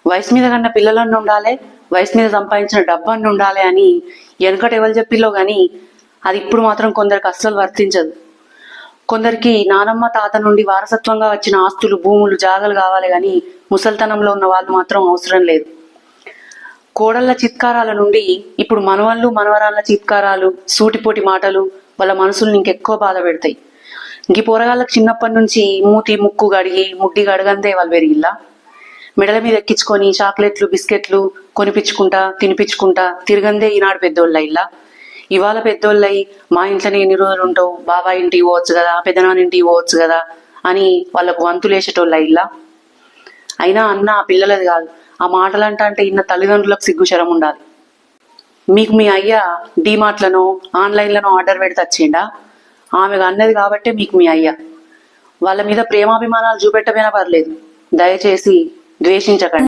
వయసు మీద కన్నా పిల్లలన్నీ ఉండాలి, వయసు మీద సంపాదించిన డబ్బన్నీ ఉండాలి అని వెనకట ఎవరు చెప్పిల్లో కానీ అది ఇప్పుడు మాత్రం కొందరికి అస్సలు వర్తించదు. కొందరికి నానమ్మ తాత నుండి వారసత్వంగా వచ్చిన ఆస్తులు, భూములు, జాగలు కావాలి కానీ ముసల్తనంలో ఉన్న వాళ్ళు మాత్రం అవసరం లేదు. కోడళ్ల చిత్కారాల నుండి ఇప్పుడు మనవళ్ళు మనవరాళ్ళ చిత్కారాలు, సూటిపోటి మాటలు వాళ్ళ మనసుల్ని ఇంకెక్కువ బాధ పెడతాయి. ఇంక పోరగాళ్ళకి చిన్నప్పటి నుంచి మూతి ముక్కు గడిగి ముడ్డి గడగందే వాళ్ళు పెరిగిల్లా. మెడల మీద ఎక్కించుకొని చాక్లెట్లు, బిస్కెట్లు కొనిపించుకుంటా తినిపించుకుంటా తిరగందే ఈనాడు పెద్దోళ్ళ ఇల్లా. ఇవాళ పెద్దోళ్ళై మా ఇంట్లోనే ఎన్ని రోజులు ఉంటావు, బాబాయ్ ఇంటికి పోవచ్చు కదా, పెద్దనాన్న ఇంటికి పోవచ్చు కదా అని వాళ్ళకు వంతులేసేటోళ్ళ ఇల్లా. అయినా అన్న ఆ పిల్లలది కాదు, ఆ మాటలంటే ఇన్న తల్లిదండ్రులకు సిగ్గుశరం ఉండాలి. మీకు మీ అయ్య డీమార్ట్లను ఆన్లైన్లను ఆర్డర్ పెడితే వచ్చిండా? ఆమె అన్నది కాబట్టే మీకు మీ అయ్య. వాళ్ళ మీద ప్రేమాభిమానాలు చూపెట్టమైనా పర్లేదు, దయచేసి ద్వేషించకండి.